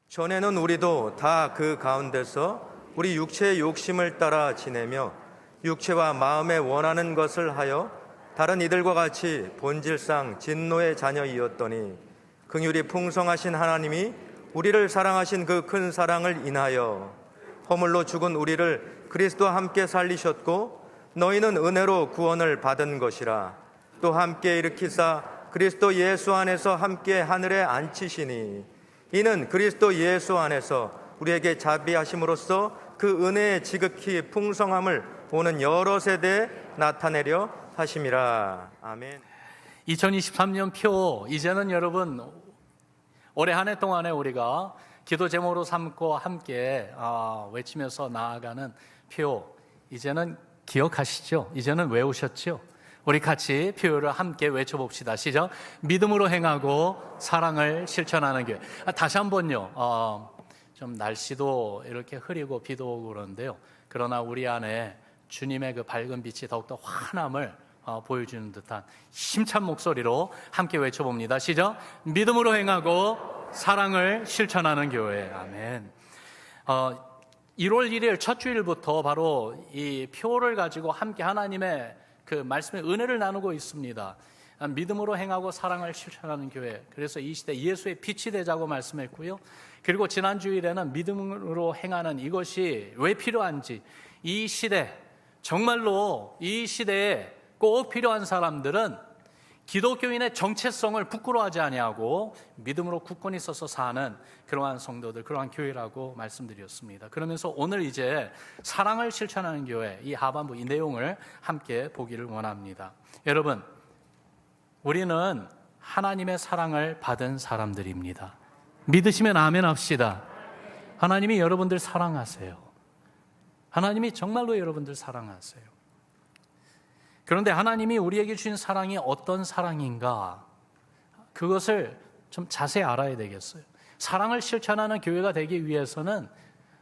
전에는 우리도 다 그 가운데서 우리 육체의 욕심을 따라 지내며 육체와 마음에 원하는 것을 하여 다른 이들과 같이 본질상 진노의 자녀이었더니 긍휼이 풍성하신 하나님이 우리를 사랑하신 그 큰 사랑을 인하여 허물로 죽은 우리를 그리스도와 함께 살리셨고 너희는 은혜로 구원을 받은 것이라. 또 함께 일으키사 그리스도 예수 안에서 함께 하늘에 앉히시니 이는 그리스도 예수 안에서 우리에게 자비하심으로써 그 은혜의 지극히 풍성함을 오는 여러 세대에 나타내려 하심이라. 아멘. 2023년 표, 이제는 여러분 올해 한 해 동안에 우리가 기도 제목으로 삼고 함께 외치면서 나아가는 표, 이제는 기억하시죠? 이제는 외우셨죠? 우리 같이 표를 함께 외쳐봅시다. 시작. 믿음으로 행하고 사랑을 실천하는 교회. 다시 한번요. 좀 날씨도 이렇게 흐리고 비도 오고 그러는데요. 그러나 우리 안에 주님의 그 밝은 빛이 더욱더 환함을 보여주는 듯한 힘찬 목소리로 함께 외쳐봅니다. 시작. 믿음으로 행하고 사랑을 실천하는 교회. 아멘. 1월 1일 첫 주일부터 바로 이 표를 가지고 함께 하나님의 그 말씀의 은혜를 나누고 있습니다. 믿음으로 행하고 사랑을 실천하는 교회. 그래서 이 시대 예수의 빛이 되자고 말씀했고요. 그리고 지난 주일에는 믿음으로 행하는 이것이 왜 필요한지, 이 시대, 정말로 이 시대에 꼭 필요한 사람들은 기독교인의 정체성을 부끄러워하지 아니하고 믿음으로 굳건히 서서 사는 그러한 성도들, 그러한 교회라고 말씀드렸습니다. 그러면서 오늘 이제 사랑을 실천하는 교회, 이 하반부 이 내용을 함께 보기를 원합니다. 여러분, 우리는 하나님의 사랑을 받은 사람들입니다. 믿으시면 아멘 합시다. 하나님이 여러분들 사랑하세요. 하나님이 정말로 여러분들 사랑하세요. 그런데 하나님이 우리에게 주신 사랑이 어떤 사랑인가, 그것을 좀 자세히 알아야 되겠어요. 사랑을 실천하는 교회가 되기 위해서는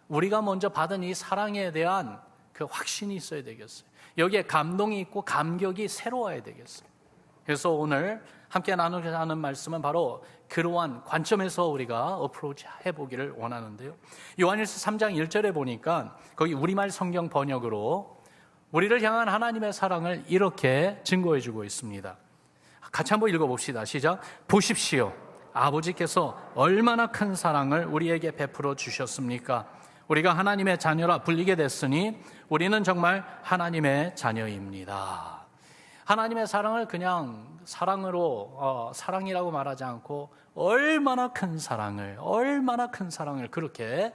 우리가 먼저 받은 이 사랑에 대한 그 확신이 있어야 되겠어요. 여기에 감동이 있고 감격이 새로워야 되겠어요. 그래서 오늘 함께 나누고자 하는 말씀은 바로 그러한 관점에서 우리가 어프로치 해보기를 원하는데요. 요한일서 3장 1절에 보니까 거기 우리말 성경 번역으로 우리를 향한 하나님의 사랑을 이렇게 증거해주고 있습니다. 같이 한번 읽어봅시다. 시작. 보십시오. 아버지께서 얼마나 큰 사랑을 우리에게 베풀어 주셨습니까? 우리가 하나님의 자녀라 불리게 됐으니 우리는 정말 하나님의 자녀입니다. 하나님의 사랑을 그냥 사랑으로 사랑이라고 말하지 않고 얼마나 큰 사랑을 그렇게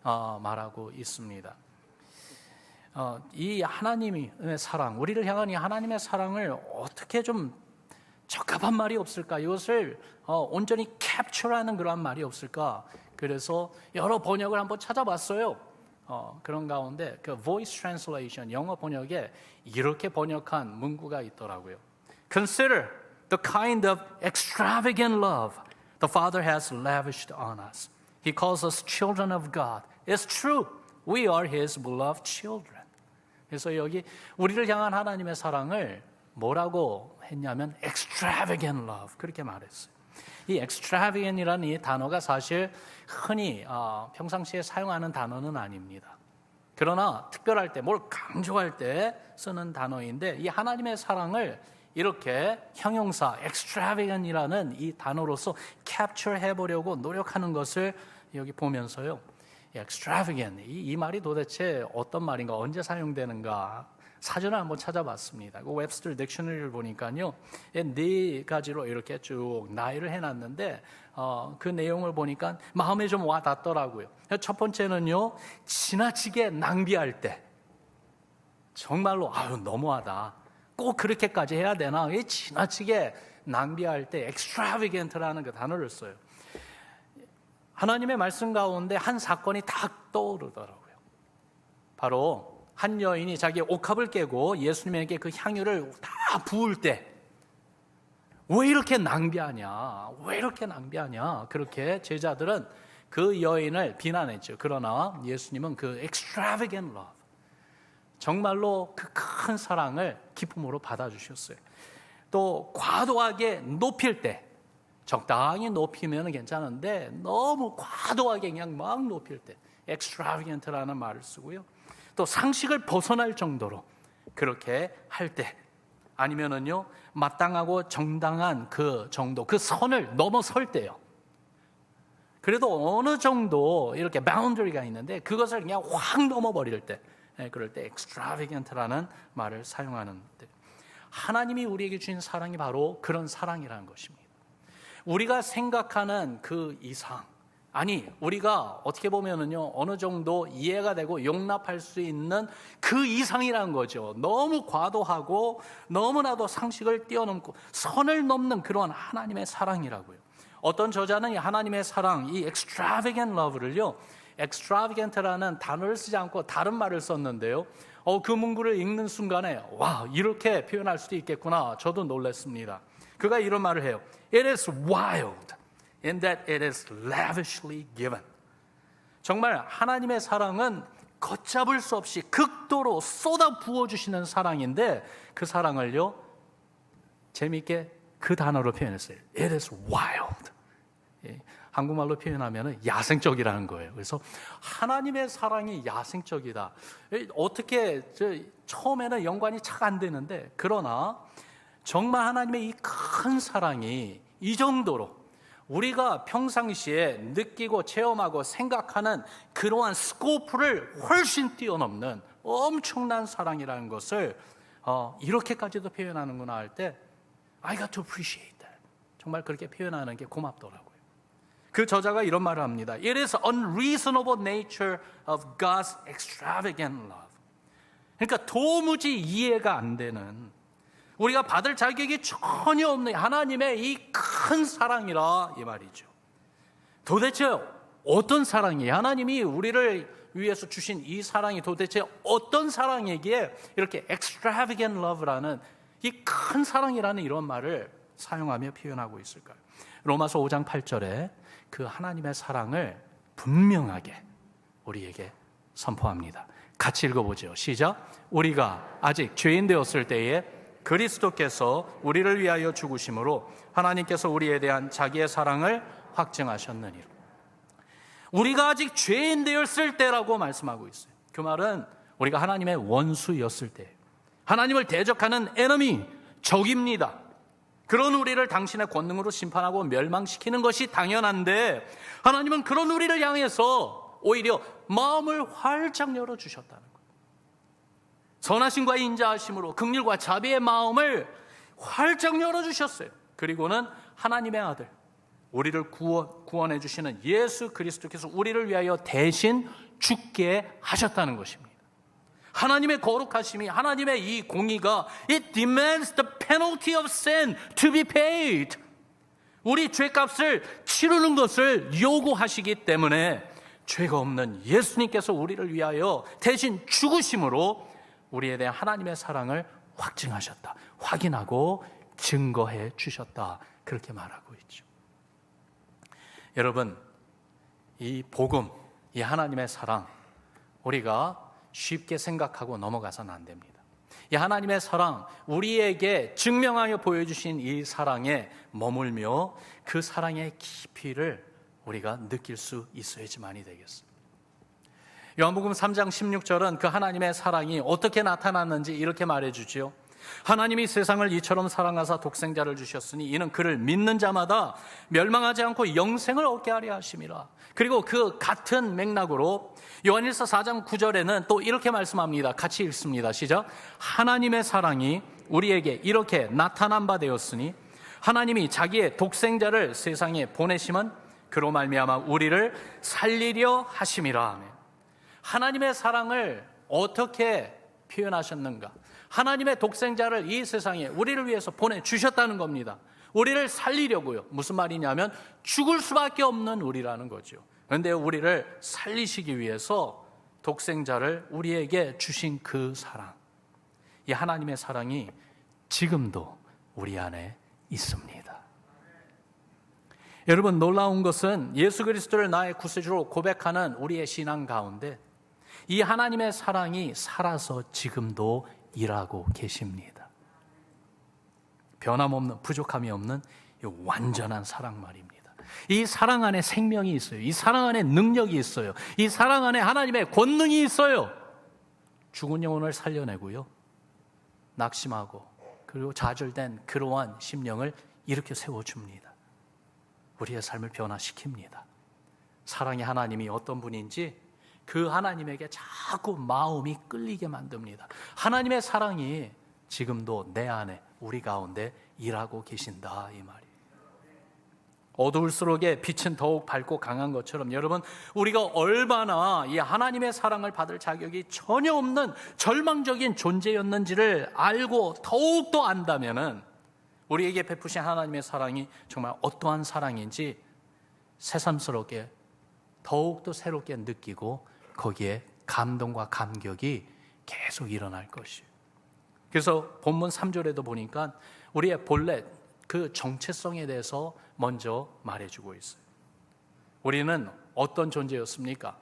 말하고 있습니다. 이 하나님의 사랑, 우리를 향한 이 하나님의 사랑을 어떻게 좀 적합한 말이 없을까? 이것을 온전히 캡처하는 그러한 말이 없을까? 그래서 여러 번역을 한번 찾아봤어요. 그런 가운데 그 voice translation, 영어 번역에 이렇게 번역한 문구가 있더라고요. Consider the kind of extravagant love the Father has lavished on us. He calls us children of God. It's true. We are His beloved children. 그래서 여기 우리를 향한 하나님의 사랑을 뭐라고 했냐면 extravagant love, 그렇게 말했어요. 이 extravagant이라는 이 단어가 사실 흔히 평상시에 사용하는 단어는 아닙니다. 그러나 특별할 때, 뭘 강조할 때 쓰는 단어인데, 이 하나님의 사랑을 이렇게 형용사 extravagant이라는 이 단어로서 capture 해보려고 노력하는 것을 여기 보면서요, extravagant, 이 말이 도대체 어떤 말인가, 언제 사용되는가 사전을 한번 찾아봤습니다. 그 웹스터 딕셔너리를 보니까요, 네 가지로 이렇게 쭉 나열을 해놨는데 그 내용을 보니까 마음에 좀 와닿더라고요. 첫 번째는요, 지나치게 낭비할 때, 정말로 너무하다, 꼭 그렇게까지 해야 되나, 지나치게 낭비할 때 extravagant라는 그 단어를 써요. 하나님의 말씀 가운데 한 사건이 딱 떠오르더라고요. 바로 한 여인이 자기의 옥합을 깨고 예수님에게 그 향유를 다 부을 때, 왜 이렇게 낭비하냐, 그렇게 제자들은 그 여인을 비난했죠. 그러나 예수님은 그 extravagant love, 정말로 그 큰 사랑을 기쁨으로 받아주셨어요. 또 과도하게 높일 때, 적당히 높이면 괜찮은데 너무 과도하게 그냥 막 높일 때 extravagant라는 말을 쓰고요. 또 상식을 벗어날 정도로 그렇게 할 때, 아니면은요 마땅하고 정당한 그 정도, 그 선을 넘어설 때요. 그래도 어느 정도 이렇게 바운더리가 있는데 그것을 그냥 확 넘어버릴 때, 그럴 때 extravagant라는 말을 사용하는데, 하나님이 우리에게 주신 사랑이 바로 그런 사랑이라는 것입니다. 우리가 생각하는 그 이상, 아니 우리가 어떻게 보면은요 어느 정도 이해가 되고 용납할 수 있는 그 이상이라는 거죠. 너무 과도하고 너무나도 상식을 뛰어넘고 선을 넘는 그런 하나님의 사랑이라고요. 어떤 저자는 이 하나님의 사랑, 이 extravagant love를요, extravagant라는 단어를 쓰지 않고 다른 말을 썼는데요, 그 문구를 읽는 순간에 와, 이렇게 표현할 수도 있겠구나, 저도 놀랐습니다. 그가 이런 말을 해요. It is wild in that it is lavishly given. 정말 하나님의 사랑은 걷잡을 수 없이 극도로 쏟아 부어주시는 사랑인데, 그 사랑을요 재미있게 그 단어로 표현했어요. It is wild. 한국말로 표현하면 야생적이라는 거예요. 그래서 하나님의 사랑이 야생적이다. 어떻게 처음에는 연관이 착 안 되는데, 그러나 정말 하나님의 이 큰 사랑이 이 정도로 우리가 평상시에 느끼고 체험하고 생각하는 그러한 스코프를 훨씬 뛰어넘는 엄청난 사랑이라는 것을 이렇게까지도 표현하는구나 할 때 I got to appreciate that. 정말 그렇게 표현하는 게 고맙더라고요. 그 저자가 이런 말을 합니다. It is unreasonable nature of God's extravagant love. 그러니까 도무지 이해가 안 되는, 우리가 받을 자격이 전혀 없는 하나님의 이 큰 사랑이라 이 말이죠. 도대체 어떤 사랑이에요? 하나님이 우리를 위해서 주신 이 사랑이 도대체 어떤 사랑이기에 이렇게 extravagant love라는 이 큰 사랑이라는 이런 말을 사용하며 표현하고 있을까요? 로마서 5장 8절에 그 하나님의 사랑을 분명하게 우리에게 선포합니다. 같이 읽어보죠. 시작. 우리가 아직 죄인 되었을 때에 그리스도께서 우리를 위하여 죽으심으로 하나님께서 우리에 대한 자기의 사랑을 확증하셨느니라. 우리가 아직 죄인 되었을 때라고 말씀하고 있어요. 그 말은 우리가 하나님의 원수였을 때, 하나님을 대적하는 에너미, 적입니다. 그런 우리를 당신의 권능으로 심판하고 멸망시키는 것이 당연한데, 하나님은 그런 우리를 향해서 오히려 마음을 활짝 열어주셨다는 거예요. 선하심과 인자하심으로 긍휼과 자비의 마음을 활짝 열어주셨어요. 그리고는 하나님의 아들, 우리를 구원해 주시는 예수 그리스도께서 우리를 위하여 대신 죽게 하셨다는 것입니다. 하나님의 거룩하심이, 하나님의 이 공의가 It demands the penalty of sin to be paid. 우리 죄값을 치르는 것을 요구하시기 때문에 죄가 없는 예수님께서 우리를 위하여 대신 죽으심으로 우리에 대한 하나님의 사랑을 확증하셨다, 확인하고 증거해 주셨다, 그렇게 말하고 있죠. 여러분, 이 복음, 이 하나님의 사랑, 우리가 쉽게 생각하고 넘어가서는 안 됩니다. 이 하나님의 사랑, 우리에게 증명하여 보여주신 이 사랑에 머물며 그 사랑의 깊이를 우리가 느낄 수 있어야지만이 되겠습니다. 요한복음 3장 16절은 그 하나님의 사랑이 어떻게 나타났는지 이렇게 말해주지요. 하나님이 세상을 이처럼 사랑하사 독생자를 주셨으니 이는 그를 믿는 자마다 멸망하지 않고 영생을 얻게 하려 하심이라. 그리고 그 같은 맥락으로 요한일서 4장 9절에는 또 이렇게 말씀합니다. 같이 읽습니다. 시작. 하나님의 사랑이 우리에게 이렇게 나타난 바 되었으니 하나님이 자기의 독생자를 세상에 보내심은 그로 말미암아 우리를 살리려 하심이라. 하나님의 사랑을 어떻게 표현하셨는가? 하나님의 독생자를 이 세상에 우리를 위해서 보내주셨다는 겁니다. 우리를 살리려고요. 무슨 말이냐면 죽을 수밖에 없는 우리라는 거죠. 그런데 우리를 살리시기 위해서 독생자를 우리에게 주신 그 사랑, 이 하나님의 사랑이 지금도 우리 안에 있습니다. 여러분, 놀라운 것은 예수 그리스도를 나의 구세주로 고백하는 우리의 신앙 가운데 이 하나님의 사랑이 살아서 지금도 일하고 계십니다. 변함없는, 부족함이 없는 이 완전한 사랑 말입니다. 이 사랑 안에 생명이 있어요. 이 사랑 안에 능력이 있어요. 이 사랑 안에 하나님의 권능이 있어요. 죽은 영혼을 살려내고요, 낙심하고 그리고 좌절된 그러한 심령을 이렇게 세워줍니다. 우리의 삶을 변화시킵니다. 사랑의 하나님이 어떤 분인지 그 하나님에게 자꾸 마음이 끌리게 만듭니다. 하나님의 사랑이 지금도 내 안에, 우리 가운데 일하고 계신다, 이 말이에요. 어두울수록에 빛은 더욱 밝고 강한 것처럼, 여러분, 우리가 얼마나 이 하나님의 사랑을 받을 자격이 전혀 없는 절망적인 존재였는지를 알고 더욱더 안다면은 우리에게 베푸신 하나님의 사랑이 정말 어떠한 사랑인지 새삼스럽게 더욱더 새롭게 느끼고 거기에 감동과 감격이 계속 일어날 것이에요. 그래서 본문 3절에도 보니까 우리의 본래 그 정체성에 대해서 먼저 말해주고 있어요. 우리는 어떤 존재였습니까?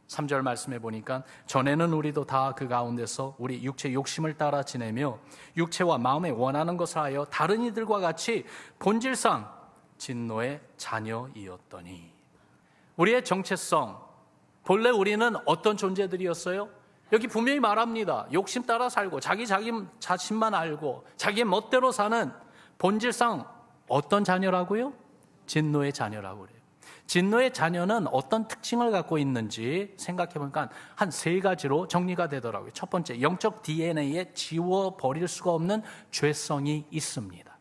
3절 말씀해 보니까 전에는 우리도 다 그 가운데서 우리 육체 욕심을 따라 지내며 육체와 마음에 원하는 것을 하여 다른 이들과 같이 본질상 진노의 자녀이었더니. 우리의 정체성, 본래 우리는 어떤 존재들이었어요? 여기 분명히 말합니다. 욕심 따라 살고 자기 자신만 알고 자기 멋대로 사는 본질상 어떤 자녀라고요? 진노의 자녀라고 그래요. 진노의 자녀는 어떤 특징을 갖고 있는지 생각해 보니까 한 3가지로 정리가 되더라고요. 첫 번째, 영적 DNA에 지워버릴 수가 없는 죄성이 있습니다.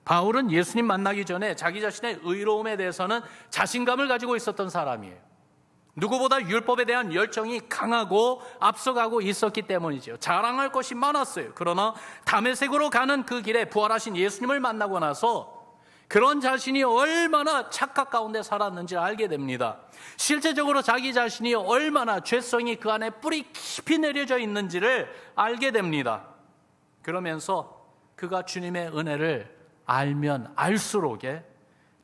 바울은 예수님 만나기 전에 자기 자신의 의로움에 대해서는 자신감을 가지고 있었던 사람이에요. 누구보다 율법에 대한 열정이 강하고 앞서가고 있었기 때문이죠. 자랑할 것이 많았어요. 그러나 다메섹으로 가는 그 길에 부활하신 예수님을 만나고 나서 그런 자신이 얼마나 착각 가운데 살았는지 알게 됩니다. 실제적으로 자기 자신이 얼마나 죄성이 그 안에 뿌리 깊이 내려져 있는지를 알게 됩니다. 그러면서 그가 주님의 은혜를 알면 알수록에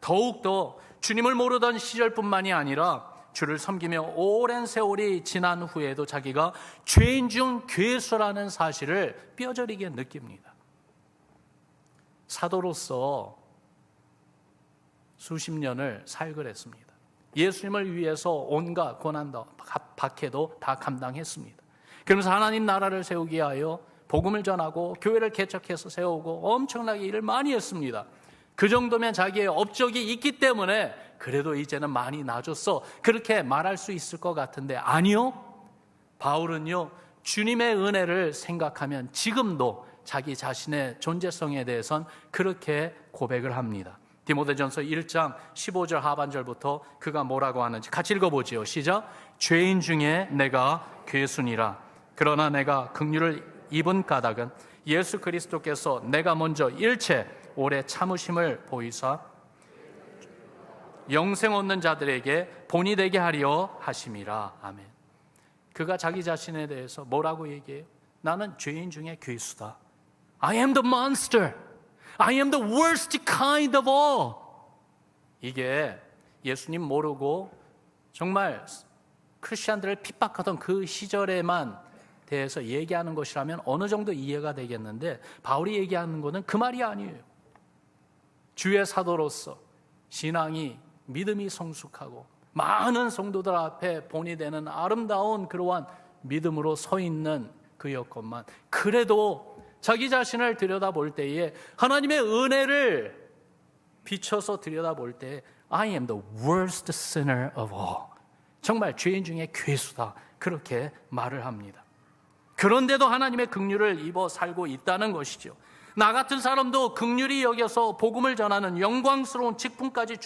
더욱더 주님을 모르던 시절뿐만이 아니라 주를 섬기며 오랜 세월이 지난 후에도 자기가 죄인 중 괴수라는 사실을 뼈저리게 느낍니다. 사도로서 수십 년을 사역을 했습니다. 예수님을 위해서 온갖 고난도 박해도 다 감당했습니다. 그러면서 하나님 나라를 세우기 위하여 복음을 전하고 교회를 개척해서 세우고 엄청나게 일을 많이 했습니다. 그 정도면 자기의 업적이 있기 때문에 그래도 이제는 많이 나아졌어, 그렇게 말할 수 있을 것 같은데 아니요. 바울은요, 주님의 은혜를 생각하면 지금도 자기 자신의 존재성에 대해선 그렇게 고백을 합니다. 디모데전서 1장 15절 하반절부터 그가 뭐라고 하는지 같이 읽어보지요. 시작. 죄인 중에 내가 괴순이라. 그러나 내가 긍휼을 입은 까닭은 예수 그리스도께서 내가 먼저 일체 오래 참으심을 보이사 영생 얻는 자들에게 본이 되게 하려 하심이라. 아멘. 그가 자기 자신에 대해서 뭐라고 얘기해요? 나는 죄인 중에 괴수다. I am the monster. I am the worst kind of all. 이게 예수님 모르고 정말 크리스찬들을 핍박하던 그 시절에만 대해서 얘기하는 것이라면 어느 정도 이해가 되겠는데 바울이 얘기하는 것은 그 말이 아니에요. 주의 사도로서 신앙이 믿음이 성숙하고 많은 성도들 앞에 본이 되는 아름다운 그러한 믿음으로 서 있는 그였건만 그래도 자기 자신을 들여다볼 때에 하나님의 은혜를 비춰서 들여다볼 때 I am the worst sinner of all. 정말 죄인 중에 괴수다. 그렇게 말을 합니다. 그런데도 하나님의 긍휼을 입어 살고 있다는 것이죠. 나 같은 사람도 긍휼히 여겨서 복음을 전하는 영광스러운 직분까지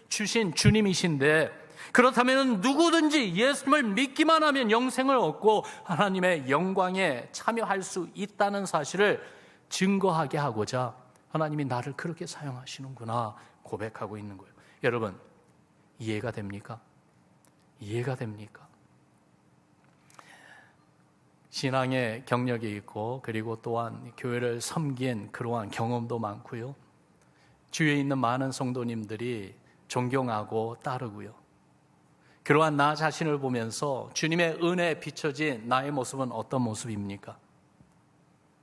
주신 주님이신데 그렇다면 누구든지 예수님을 믿기만 하면 영생을 얻고 하나님의 영광에 참여할 수 있다는 사실을 증거하게 하고자 하나님이 나를 그렇게 사용하시는구나 고백하고 있는 거예요. 여러분, 이해가 됩니까? 이해가 됩니까? 신앙의 경력이 있고 그리고 또한 교회를 섬긴 그러한 경험도 많고요. 주위에 있는 많은 성도님들이 존경하고 따르고요. 그러한 나 자신을 보면서 주님의 은혜에 비춰진 나의 모습은 어떤 모습입니까?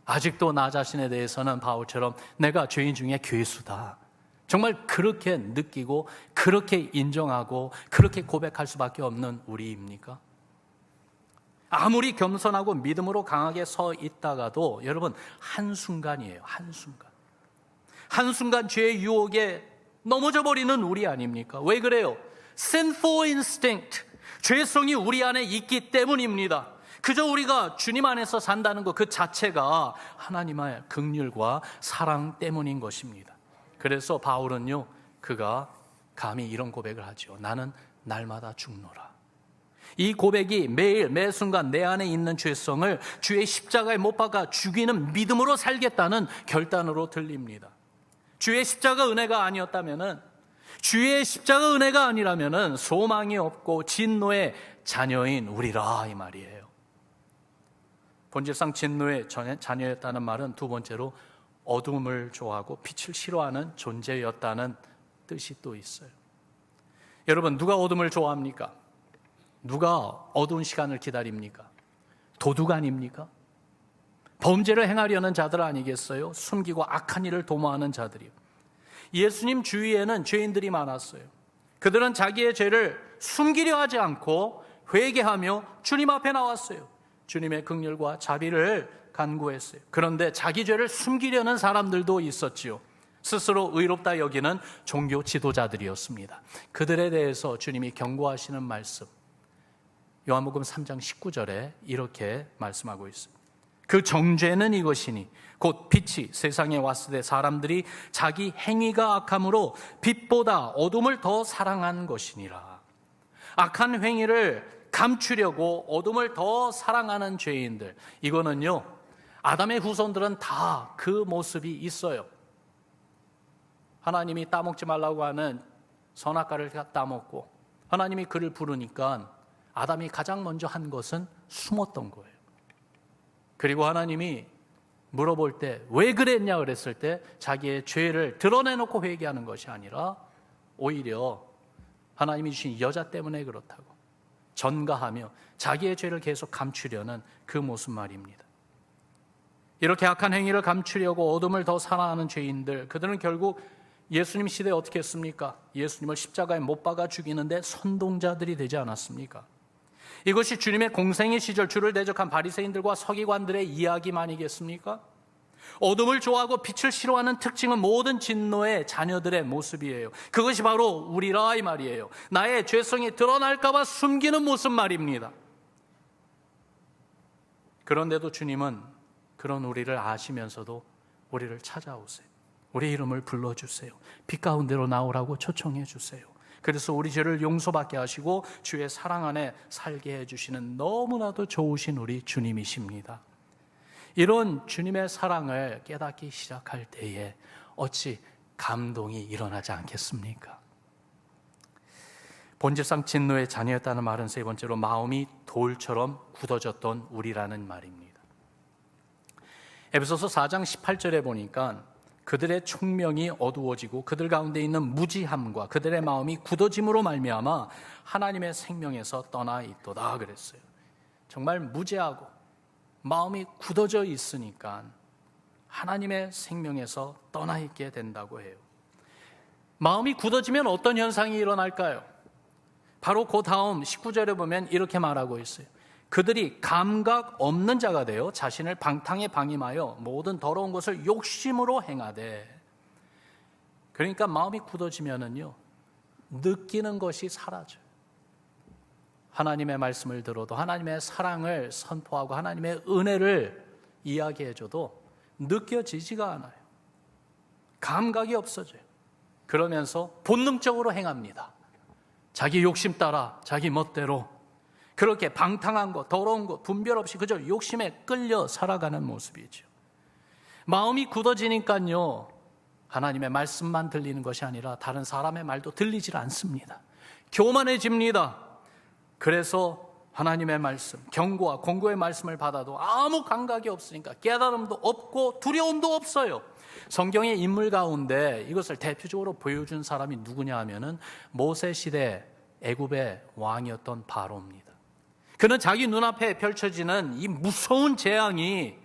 아직도 나 자신에 대해서는 바울처럼 내가 죄인 중에 괴수다. 정말 그렇게 느끼고 그렇게 인정하고 그렇게 고백할 수밖에 없는 우리입니까? 아무리 겸손하고 믿음으로 강하게 서 있다가도 여러분 한순간이에요. 한순간 죄의 유혹에 넘어져 버리는 우리 아닙니까? 왜 그래요? Sinful instinct, 죄성이 우리 안에 있기 때문입니다. 그저 우리가 주님 안에서 산다는 것 그 자체가 하나님의 긍휼과 사랑 때문인 것입니다. 그래서 바울은요, 그가 감히 이런 고백을 하죠. 나는 날마다 죽노라. 이 고백이 매일 매 순간 내 안에 있는 죄성을 주의 십자가에 못 박아 죽이는 믿음으로 살겠다는 결단으로 들립니다. 주의 십자가 은혜가 아니었다면은, 주의 십자가 은혜가 아니라면은 소망이 없고 진노의 자녀인 우리라, 이 말이에요. 본질상 진노의 자녀였다는 말은 두 번째로 어둠을 좋아하고 빛을 싫어하는 존재였다는 뜻이 또 있어요. 여러분, 누가 어둠을 좋아합니까? 누가 어두운 시간을 기다립니까? 도둑 아닙니까? 범죄를 행하려는 자들 아니겠어요? 숨기고 악한 일을 도모하는 자들이요. 예수님 주위에는 죄인들이 많았어요. 그들은 자기의 죄를 숨기려 하지 않고 회개하며 주님 앞에 나왔어요. 주님의 긍휼과 자비를 간구했어요. 그런데 자기 죄를 숨기려는 사람들도 있었지요. 스스로 의롭다 여기는 종교 지도자들이었습니다. 그들에 대해서 주님이 경고하시는 말씀, 요한복음 3장 19절에 이렇게 말씀하고 있습니다. 그 정죄는 이것이니 곧 빛이 세상에 왔을 때 사람들이 자기 행위가 악함으로 빛보다 어둠을 더 사랑한 것이니라. 악한 행위를 감추려고 어둠을 더 사랑하는 죄인들, 이거는요, 아담의 후손들은 다 그 모습이 있어요. 하나님이 따먹지 말라고 하는 선악과를 따먹고 하나님이 그를 부르니까 아담이 가장 먼저 한 것은 숨었던 거예요. 그리고 하나님이 물어볼 때 왜 그랬냐 그랬을 때 자기의 죄를 드러내놓고 회개하는 것이 아니라 오히려 하나님이 주신 여자 때문에 그렇다고 전가하며 자기의 죄를 계속 감추려는 그 모습 말입니다. 이렇게 악한 행위를 감추려고 어둠을 더 사랑하는 죄인들, 그들은 결국 예수님 시대에 어떻게 했습니까? 예수님을 십자가에 못 박아 죽이는데 선동자들이 되지 않았습니까? 이것이 주님의 공생의 시절 주를 대적한 바리새인들과 서기관들의 이야기만이겠습니까? 어둠을 좋아하고 빛을 싫어하는 특징은 모든 진노의 자녀들의 모습이에요. 그것이 바로 우리라, 이 말이에요. 나의 죄성이 드러날까 봐 숨기는 모습 말입니다. 그런데도 주님은 그런 우리를 아시면서도 우리를 찾아오세요. 우리 이름을 불러주세요. 빛 가운데로 나오라고 초청해 주세요. 그래서 우리 죄를 용서받게 하시고 주의 사랑 안에 살게 해주시는 너무나도 좋으신 우리 주님이십니다. 이런 주님의 사랑을 깨닫기 시작할 때에 어찌 감동이 일어나지 않겠습니까? 본질상 진노의 자녀였다는 말은 세 번째로 마음이 돌처럼 굳어졌던 우리라는 말입니다. 에베소서 4장 18절에 보니까 그들의 총명이 어두워지고 그들 가운데 있는 무지함과 그들의 마음이 굳어짐으로 말미암아 하나님의 생명에서 떠나 있도다 그랬어요. 정말 무지하고 마음이 굳어져 있으니까 하나님의 생명에서 떠나 있게 된다고 해요. 마음이 굳어지면 어떤 현상이 일어날까요? 바로 그 다음 19절에 보면 이렇게 말하고 있어요. 그들이 감각 없는 자가 되어 자신을 방탕에 방임하여 모든 더러운 것을 욕심으로 행하되. 그러니까 마음이 굳어지면은요, 느끼는 것이 사라져요. 하나님의 말씀을 들어도 하나님의 사랑을 선포하고 하나님의 은혜를 이야기해줘도 느껴지지가 않아요. 감각이 없어져요. 그러면서 본능적으로 행합니다. 자기 욕심 따라 자기 멋대로 그렇게 방탕한 것, 더러운 것 분별 없이 그저 욕심에 끌려 살아가는 모습이죠. 마음이 굳어지니까요, 하나님의 말씀만 들리는 것이 아니라 다른 사람의 말도 들리질 않습니다. 교만해집니다. 그래서 하나님의 말씀, 경고와 공고의 말씀을 받아도 아무 감각이 없으니까 깨달음도 없고 두려움도 없어요. 성경의 인물 가운데 이것을 대표적으로 보여준 사람이 누구냐 하면은 모세 시대 애굽의 왕이었던 바로입니다. 그는 자기 눈앞에 펼쳐지는 이 무서운 재앙이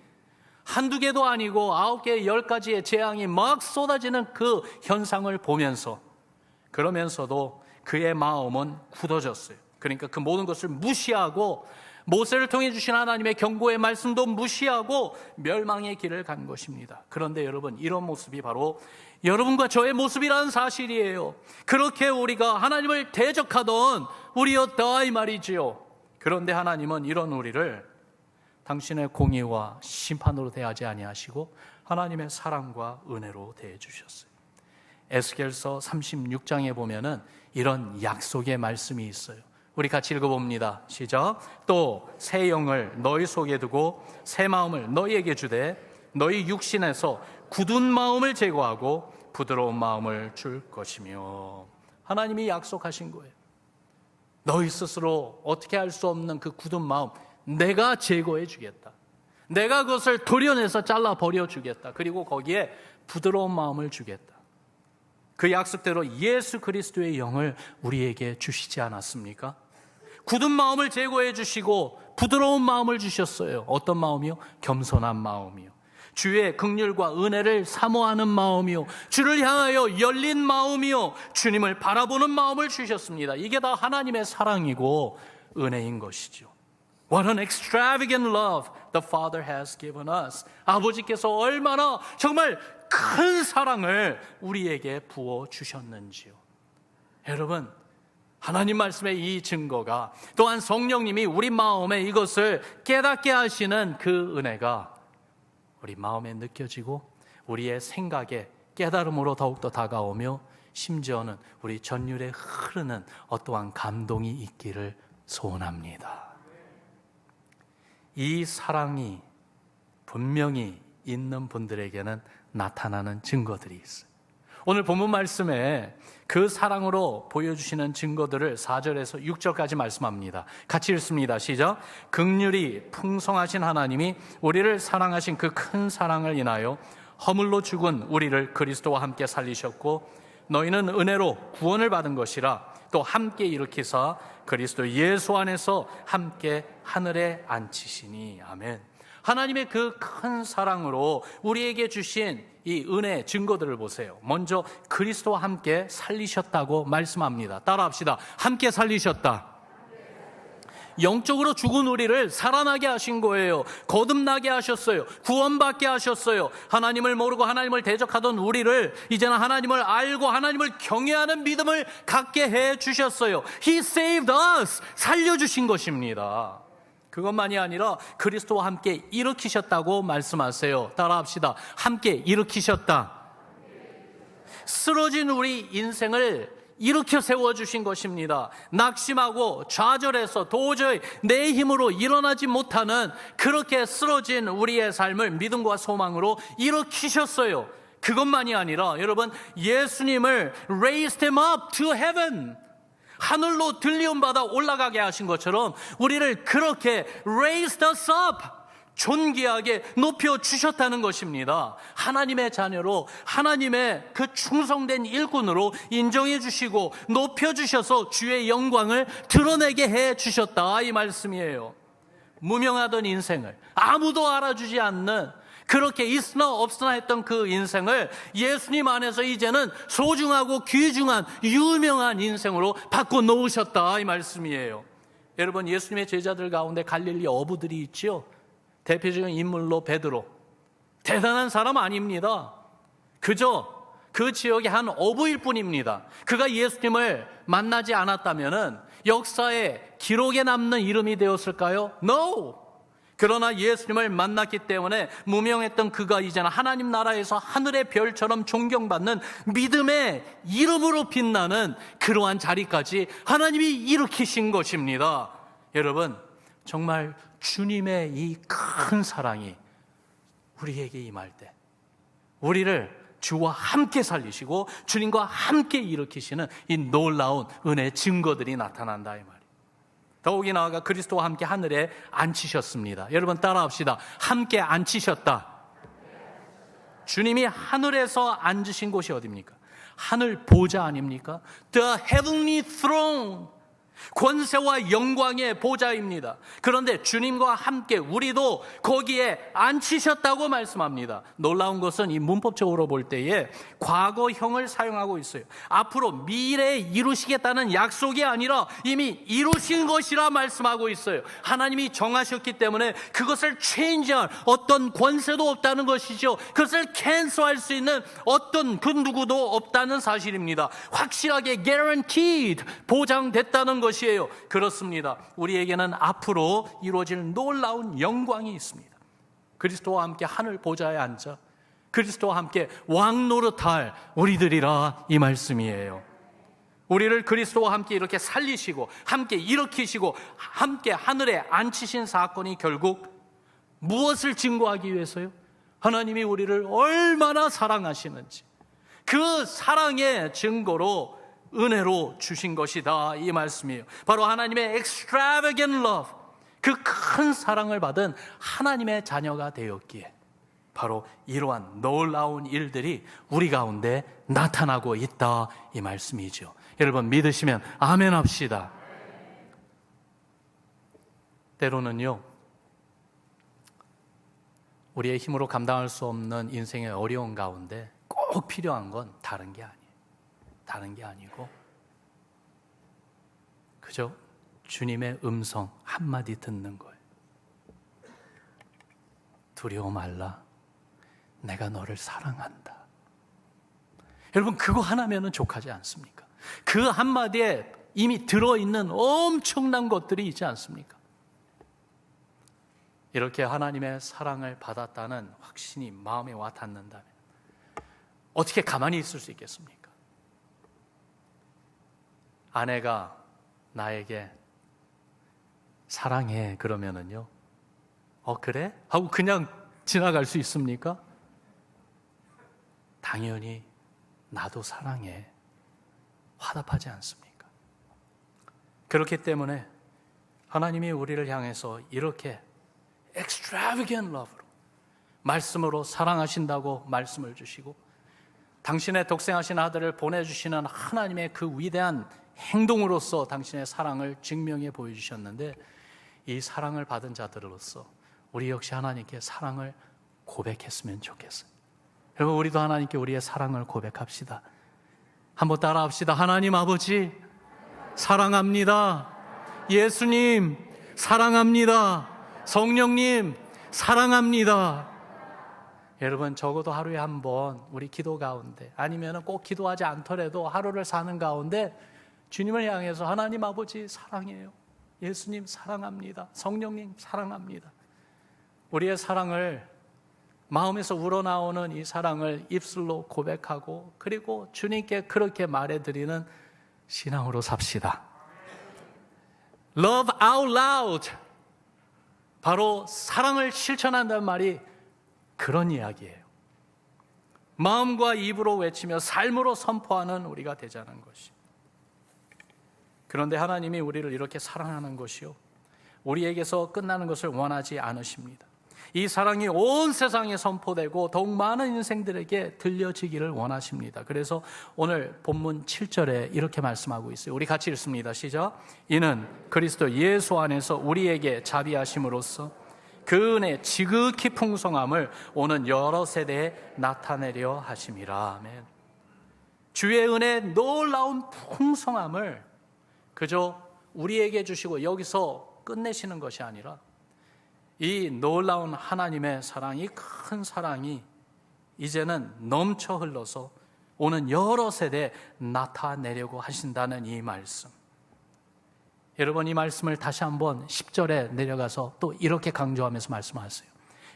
한두 개도 아니고 9개, 10가지의 재앙이 막 쏟아지는 그 현상을 보면서, 그러면서도 그의 마음은 굳어졌어요. 그러니까 그 모든 것을 무시하고 모세를 통해 주신 하나님의 경고의 말씀도 무시하고 멸망의 길을 간 것입니다. 그런데 여러분, 이런 모습이 바로 여러분과 저의 모습이라는 사실이에요. 그렇게 우리가 하나님을 대적하던 우리였다 이 말이지요. 그런데 하나님은 이런 우리를 당신의 공의와 심판으로 대하지 아니하시고 하나님의 사랑과 은혜로 대해 주셨어요. 에스겔서 36장에 보면은 이런 약속의 말씀이 있어요. 우리 같이 읽어봅니다. 시작. 또 새 영을 너희 속에 두고 새 마음을 너희에게 주되 너희 육신에서 굳은 마음을 제거하고 부드러운 마음을 줄 것이며. 하나님이 약속하신 거예요. 너희 스스로 어떻게 할 수 없는 그 굳은 마음 내가 제거해 주겠다. 내가 그것을 도려내서 잘라버려 주겠다. 그리고 거기에 부드러운 마음을 주겠다. 그 약속대로 예수 그리스도의 영을 우리에게 주시지 않았습니까? 굳은 마음을 제거해 주시고 부드러운 마음을 주셨어요. 어떤 마음이요? 겸손한 마음이요. 주의 긍휼과 은혜를 사모하는 마음이요, 주를 향하여 열린 마음이요, 주님을 바라보는 마음을 주셨습니다. 이게 다 하나님의 사랑이고 은혜인 것이죠. What an extravagant love the Father has given us. 아버지께서 얼마나 정말 큰 사랑을 우리에게 부어주셨는지요. 여러분, 하나님 말씀의 이 증거가, 또한 성령님이 우리 마음에 이것을 깨닫게 하시는 그 은혜가 우리 마음에 느껴지고 우리의 생각에 깨달음으로 더욱더 다가오며 심지어는 우리 전율에 흐르는 어떠한 감동이 있기를 소원합니다. 이 사랑이 분명히 있는 분들에게는 나타나는 증거들이 있어요. 오늘 본문 말씀에 그 사랑으로 보여주시는 증거들을 4절에서 6절까지 말씀합니다. 같이 읽습니다. 시작. 긍휼이 풍성하신 하나님이 우리를 사랑하신 그 큰 사랑을 인하여 허물로 죽은 우리를 그리스도와 함께 살리셨고 너희는 은혜로 구원을 받은 것이라 또 함께 일으키사 그리스도 예수 안에서 함께 하늘에 앉히시니. 아멘. 하나님의 그 큰 사랑으로 우리에게 주신 이 은혜의 증거들을 보세요. 먼저 그리스도와 함께 살리셨다고 말씀합니다. 따라합시다. 함께 살리셨다. 영적으로 죽은 우리를 살아나게 하신 거예요. 거듭나게 하셨어요. 구원받게 하셨어요. 하나님을 모르고 하나님을 대적하던 우리를 이제는 하나님을 알고 하나님을 경외하는 믿음을 갖게 해 주셨어요. He saved us. 살려주신 것입니다. 그것만이 아니라 그리스도와 함께 일으키셨다고 말씀하세요. 따라합시다. 함께 일으키셨다. 쓰러진 우리 인생을 일으켜 세워주신 것입니다. 낙심하고 좌절해서 도저히 내 힘으로 일어나지 못하는 그렇게 쓰러진 우리의 삶을 믿음과 소망으로 일으키셨어요. 그것만이 아니라 여러분, 예수님을 raised him up to heaven, 하늘로 들리움 받아 올라가게 하신 것처럼 우리를 그렇게 raised us up, 존귀하게 높여주셨다는 것입니다. 하나님의 자녀로, 하나님의 그 충성된 일꾼으로 인정해 주시고 높여주셔서 주의 영광을 드러내게 해 주셨다, 이 말씀이에요. 무명하던 인생을, 아무도 알아주지 않는, 그렇게 있으나 없으나 했던 그 인생을 예수님 안에서 이제는 소중하고 귀중한 유명한 인생으로 바꿔놓으셨다, 이 말씀이에요. 여러분, 예수님의 제자들 가운데 갈릴리 어부들이 있죠. 대표적인 인물로 베드로, 대단한 사람 아닙니다. 그저 그 지역의 한 어부일 뿐입니다. 그가 예수님을 만나지 않았다면 역사에 기록에 남는 이름이 되었을까요? No! 그러나 예수님을 만났기 때문에 무명했던 그가 이제는 하나님 나라에서 하늘의 별처럼 존경받는 믿음의 이름으로 빛나는 그러한 자리까지 하나님이 일으키신 것입니다. 여러분, 정말 주님의 이 큰 사랑이 우리에게 임할 때 우리를 주와 함께 살리시고 주님과 함께 일으키시는 이 놀라운 은혜의 증거들이 나타난다, 이 말이에요. 더욱이 나아가 그리스도와 함께 하늘에 앉히셨습니다. 여러분 따라합시다. 함께 앉히셨다. 주님이 하늘에서 앉으신 곳이 어디입니까? 하늘 보좌 아닙니까? The heavenly throne. 권세와 영광의 보좌입니다. 그런데 주님과 함께 우리도 거기에 앉히셨다고 말씀합니다. 놀라운 것은 이 문법적으로 볼 때에 과거형을 사용하고 있어요. 앞으로 미래에 이루시겠다는 약속이 아니라 이미 이루신 것이라 말씀하고 있어요. 하나님이 정하셨기 때문에 그것을 체인지할 어떤 권세도 없다는 것이죠. 그것을 캔슬할 수 있는 어떤 그 누구도 없다는 사실입니다. 확실하게 guaranteed, 보장됐다는 것이에요. 그렇습니다. 우리에게는 앞으로 이루어질 놀라운 영광이 있습니다. 그리스도와 함께 하늘 보좌에 앉아 그리스도와 함께 왕노릇할 우리들이라 이 말씀이에요. 우리를 그리스도와 함께 이렇게 살리시고 함께 일으키시고 함께 하늘에 앉히신 사건이 결국 무엇을 증거하기 위해서요? 하나님이 우리를 얼마나 사랑하시는지 그 사랑의 증거로 은혜로 주신 것이다 이 말씀이에요. 바로 하나님의 extravagant love, 그 큰 사랑을 받은 하나님의 자녀가 되었기에 바로 이러한 놀라운 일들이 우리 가운데 나타나고 있다 이 말씀이죠. 여러분 믿으시면 아멘 합시다. 때로는요, 우리의 힘으로 감당할 수 없는 인생의 어려운 가운데 꼭 필요한 건 다른 게 아니에요. 다른 게 아니고 그저 주님의 음성 한마디 듣는 거예요. 두려워 말라, 내가 너를 사랑한다. 여러분 그거 하나면은 족하지 않습니까? 그 한마디에 이미 들어있는 엄청난 것들이 있지 않습니까? 이렇게 하나님의 사랑을 받았다는 확신이 마음에 와 닿는다면 어떻게 가만히 있을 수 있겠습니까? 아내가 나에게 사랑해 그러면은요, 그래? 하고 그냥 지나갈 수 있습니까? 당연히 나도 사랑해 화답하지 않습니까? 그렇기 때문에 하나님이 우리를 향해서 이렇게 extravagant love로 말씀으로 사랑하신다고 말씀을 주시고 당신의 독생하신 아들을 보내주시는 하나님의 그 위대한 행동으로서 당신의 사랑을 증명해 보여주셨는데 이 사랑을 받은 자들로서 우리 역시 하나님께 사랑을 고백했으면 좋겠어요. 여러분 우리도 하나님께 우리의 사랑을 고백합시다. 한번 따라합시다. 하나님 아버지 사랑합니다. 예수님 사랑합니다. 성령님 사랑합니다. 여러분 적어도 하루에 한 번 우리 기도 가운데 아니면 꼭 기도하지 않더라도 하루를 사는 가운데 주님을 향해서 하나님 아버지 사랑해요, 예수님 사랑합니다, 성령님 사랑합니다. 우리의 사랑을 마음에서 우러나오는 이 사랑을 입술로 고백하고 그리고 주님께 그렇게 말해드리는 신앙으로 삽시다. Love out loud, 바로 사랑을 실천한다는 말이 그런 이야기예요. 마음과 입으로 외치며 삶으로 선포하는 우리가 되자는 것이. 그런데 하나님이 우리를 이렇게 사랑하는 것이요, 우리에게서 끝나는 것을 원하지 않으십니다. 이 사랑이 온 세상에 선포되고 더욱 많은 인생들에게 들려지기를 원하십니다. 그래서 오늘 본문 7절에 이렇게 말씀하고 있어요. 우리 같이 읽습니다. 시작. 이는 그리스도 예수 안에서 우리에게 자비하심으로써 그 은혜 지극히 풍성함을 오는 여러 세대에 나타내려 하심이라. 아멘. 주의 은혜 놀라운 풍성함을 그저 우리에게 주시고 여기서 끝내시는 것이 아니라 이 놀라운 하나님의 사랑, 이 큰 사랑이 이제는 넘쳐 흘러서 오는 여러 세대에 나타내려고 하신다는 이 말씀. 여러분 이 말씀을 다시 한번 10절에 내려가서 또 이렇게 강조하면서 말씀하세요.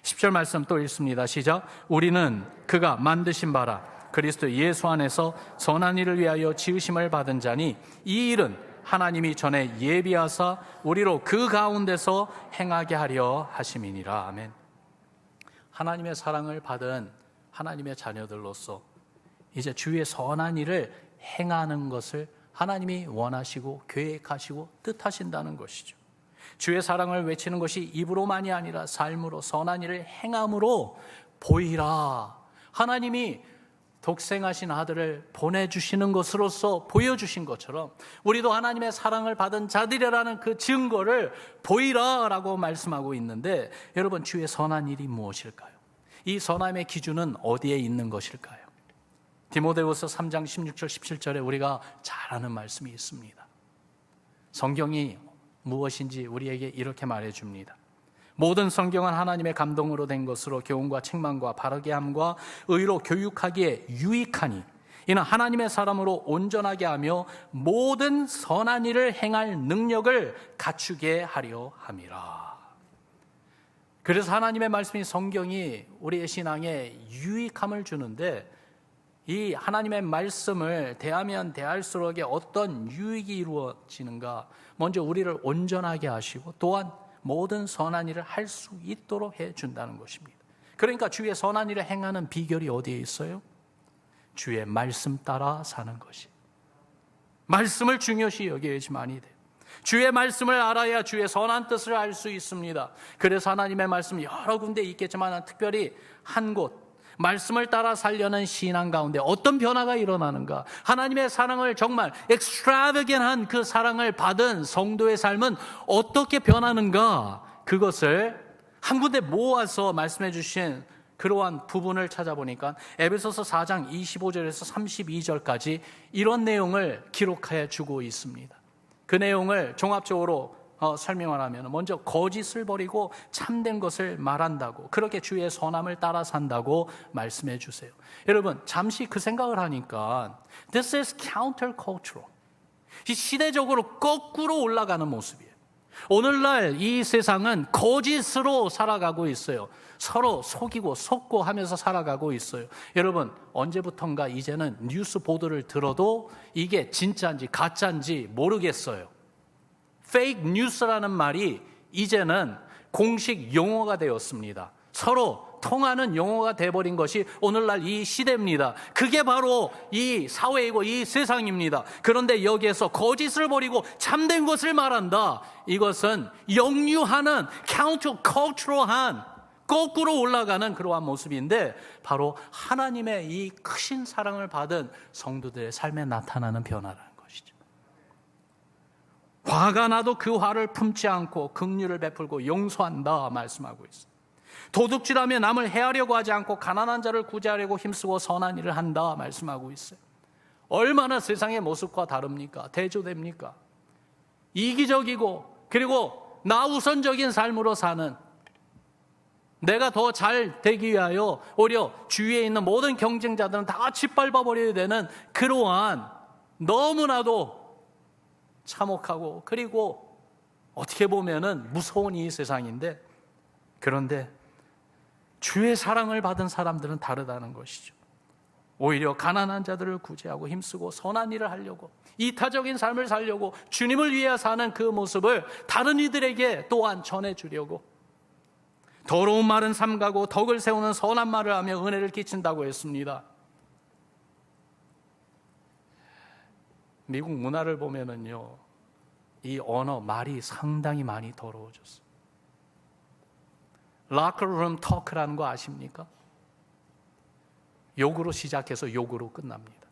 10절 말씀 또 읽습니다. 시작. 우리는 그가 만드신 바라 그리스도 예수 안에서 선한 일을 위하여 지으심을 받은 자니 이 일은 하나님이 전에 예비하사 우리로 그 가운데서 행하게 하려 하심이니라. 아멘. 하나님의 사랑을 받은 하나님의 자녀들로서 이제 주의 선한 일을 행하는 것을 하나님이 원하시고 계획하시고 뜻하신다는 것이죠. 주의 사랑을 외치는 것이 입으로만이 아니라 삶으로 선한 일을 행함으로 보이라. 하나님이 독생하신 아들을 보내주시는 것으로서 보여주신 것처럼 우리도 하나님의 사랑을 받은 자들이라는 그 증거를 보이라라고 말씀하고 있는데, 여러분, 주의 선한 일이 무엇일까요? 이 선함의 기준은 어디에 있는 것일까요? 디모데후서 3장 16절 17절에 우리가 잘 아는 말씀이 있습니다. 성경이 무엇인지 우리에게 이렇게 말해줍니다. 모든 성경은 하나님의 감동으로 된 것으로 교훈과 책망과 바르게 함과 의로 교육하기에 유익하니 이는 하나님의 사람으로 온전하게 하며 모든 선한 일을 행할 능력을 갖추게 하려 함이라. 그래서 하나님의 말씀이, 성경이 우리의 신앙에 유익함을 주는데, 이 하나님의 말씀을 대하면 대할수록에 어떤 유익이 이루어지는가? 먼저 우리를 온전하게 하시고 또한 모든 선한 일을 할 수 있도록 해준다는 것입니다. 그러니까 주의 선한 일을 행하는 비결이 어디에 있어요? 주의 말씀 따라 사는 것이. 말씀을 중요시 여겨야지만이 돼요. 주의 말씀을 알아야 주의 선한 뜻을 알 수 있습니다. 그래서 하나님의 말씀 여러 군데 있겠지만 특별히 한 곳, 말씀을 따라 살려는 신앙 가운데 어떤 변화가 일어나는가? 하나님의 사랑을 정말 extravagant한 그 사랑을 받은 성도의 삶은 어떻게 변하는가? 그것을 한 군데 모아서 말씀해 주신 그러한 부분을 찾아보니까 에베소서 4장 25절에서 32절까지 이런 내용을 기록하여 주고 있습니다. 그 내용을 종합적으로 설명을 하면, 먼저 거짓을 버리고 참된 것을 말한다고, 그렇게 주의 선함을 따라 산다고 말씀해 주세요. 여러분, 잠시 그 생각을 하니까 This is countercultural. 이 시대적으로 거꾸로 올라가는 모습이에요. 오늘날 이 세상은 거짓으로 살아가고 있어요. 서로 속이고 속고 하면서 살아가고 있어요. 여러분, 언제부턴가 이제는 뉴스 보도를 들어도 이게 진짜인지 가짜인지 모르겠어요. 페이크 뉴스라는 말이 이제는 공식 용어가 되었습니다. 서로 통하는 용어가 돼버린 것이 오늘날 이 시대입니다. 그게 바로 이 사회이고 이 세상입니다. 그런데 여기에서 거짓을 버리고 참된 것을 말한다. 이것은 역류하는 카운터컬처럴한 거꾸로 올라가는 그러한 모습인데, 바로 하나님의 이 크신 사랑을 받은 성도들의 삶에 나타나는 변화라는 것이죠. 화가 나도 그 화를 품지 않고 긍휼을 베풀고 용서한다 말씀하고 있습니다. 도둑질하며 남을 해하려고 하지 않고 가난한 자를 구제하려고 힘쓰고 선한 일을 한다 말씀하고 있어요. 얼마나 세상의 모습과 다릅니까? 대조됩니까? 이기적이고 그리고 나 우선적인 삶으로 사는, 내가 더 잘 되기 위하여 오히려 주위에 있는 모든 경쟁자들은 다 짓밟아버려야 되는 그러한 너무나도 참혹하고 그리고 어떻게 보면은 무서운 이 세상인데, 그런데 주의 사랑을 받은 사람들은 다르다는 것이죠. 오히려 가난한 자들을 구제하고 힘쓰고 선한 일을 하려고, 이타적인 삶을 살려고 주님을 위해 사는 그 모습을 다른 이들에게 또한 전해주려고, 더러운 말은 삼가고 덕을 세우는 선한 말을 하며 은혜를 끼친다고 했습니다. 미국 문화를 보면은요, 이 언어, 말이 상당히 많이 더러워졌어요. locker-room talk라는 거 아십니까? 욕으로 시작해서 욕으로 끝납니다.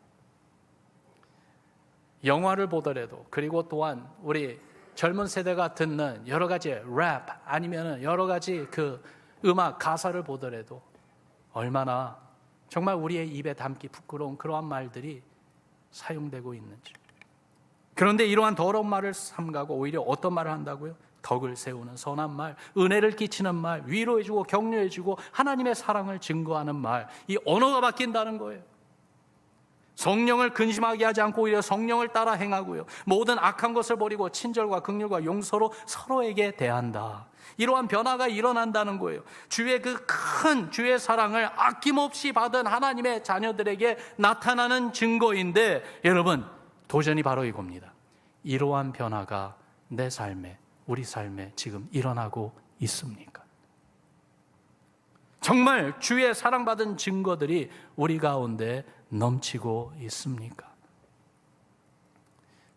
영화를 보더라도, 그리고 또한 우리 젊은 세대가 듣는 여러 가지 랩 아니면 여러 가지 그 음악 가사를 보더라도 얼마나 정말 우리의 입에 담기 부끄러운 그러한 말들이 사용되고 있는지. 그런데 이러한 더러운 말을 삼가고 오히려 어떤 말을 한다고요? 덕을 세우는 선한 말, 은혜를 끼치는 말, 위로해주고 격려해주고 하나님의 사랑을 증거하는 말, 이 언어가 바뀐다는 거예요. 성령을 근심하게 하지 않고 오히려 성령을 따라 행하고요, 모든 악한 것을 버리고 친절과 긍휼과 용서로 서로에게 대한다. 이러한 변화가 일어난다는 거예요. 주의 그 큰 주의 사랑을 아낌없이 받은 하나님의 자녀들에게 나타나는 증거인데, 여러분, 도전이 바로 이겁니다. 이러한 변화가 내 삶에, 우리 삶에 지금 일어나고 있습니까? 정말 주의 사랑받은 증거들이 우리 가운데 넘치고 있습니까?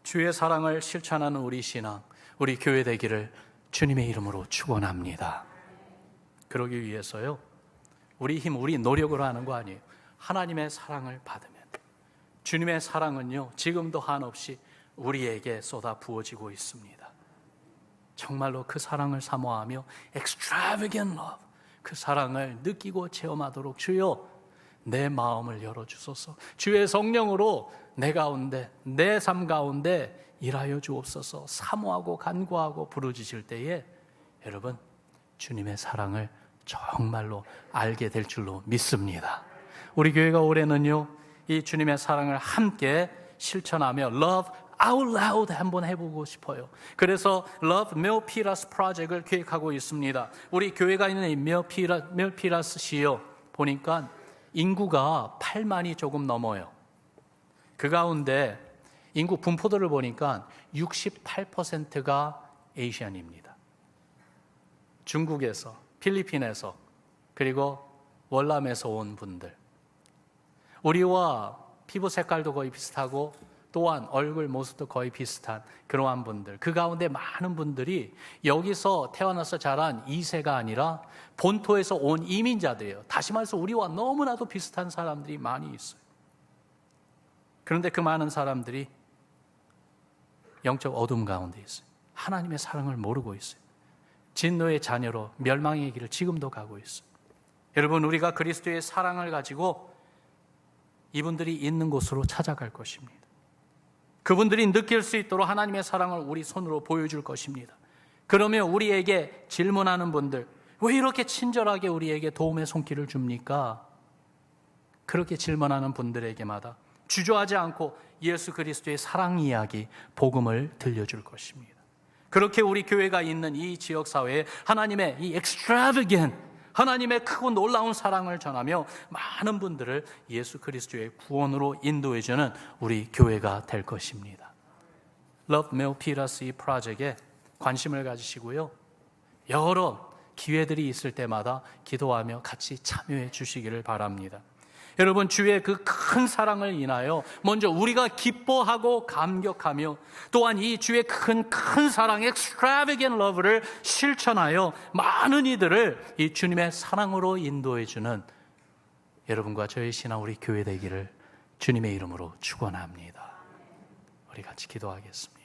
주의 사랑을 실천하는 우리 신앙, 우리 교회 되기를 주님의 이름으로 축원합니다. 그러기 위해서요, 우리 힘, 우리 노력으로 하는 거 아니에요. 하나님의 사랑을 받으면 주님의 사랑은요, 지금도 한없이 우리에게 쏟아 부어지고 있습니다. 정말로 그 사랑을 사모하며 extravagant love, 그 사랑을 느끼고 체험하도록 주여 내 마음을 열어주소서. 주의 성령으로 내 가운데, 내 삶 가운데 일하여 주옵소서. 사모하고 간구하고 부르짖을 때에 여러분 주님의 사랑을 정말로 알게 될 줄로 믿습니다. 우리 교회가 올해는요, 이 주님의 사랑을 함께 실천하며 Love Out Loud 한번 해보고 싶어요. 그래서 Love Milpitas 프로젝트를 계획하고 있습니다. 우리 교회가 있는 이 밀피라스 시요 보니까 인구가 8만이 조금 넘어요. 그 가운데 인구 분포도를 보니까 68%가 에이시안입니다. 중국에서, 필리핀에서, 그리고 월남에서 온 분들. 우리와 피부 색깔도 거의 비슷하고 또한 얼굴 모습도 거의 비슷한 그러한 분들, 그 가운데 많은 분들이 여기서 태어나서 자란 2세가 아니라 본토에서 온 이민자들이에요. 다시 말해서 우리와 너무나도 비슷한 사람들이 많이 있어요. 그런데 그 많은 사람들이 영적 어둠 가운데 있어요. 하나님의 사랑을 모르고 있어요. 진노의 자녀로 멸망의 길을 지금도 가고 있어요. 여러분, 우리가 그리스도의 사랑을 가지고 이분들이 있는 곳으로 찾아갈 것입니다. 그분들이 느낄 수 있도록 하나님의 사랑을 우리 손으로 보여줄 것입니다. 그러면 우리에게 질문하는 분들, 왜 이렇게 친절하게 우리에게 도움의 손길을 줍니까? 그렇게 질문하는 분들에게마다 주저하지 않고 예수 그리스도의 사랑 이야기, 복음을 들려줄 것입니다. 그렇게 우리 교회가 있는 이 지역사회에 하나님의 이 extravagant, 하나님의 크고 놀라운 사랑을 전하며 많은 분들을 예수 그리스도의 구원으로 인도해주는 우리 교회가 될 것입니다. Love Milpitas 이 프로젝트에 관심을 가지시고요, 여러 기회들이 있을 때마다 기도하며 같이 참여해 주시기를 바랍니다. 여러분, 주의 그 큰 사랑을 인하여 먼저 우리가 기뻐하고 감격하며 또한 이 주의 큰 사랑, extravagant love를 실천하여 많은 이들을 이 주님의 사랑으로 인도해 주는 여러분과 저의 신앙, 우리 교회 되기를 주님의 이름으로 축원합니다. 우리 같이 기도하겠습니다.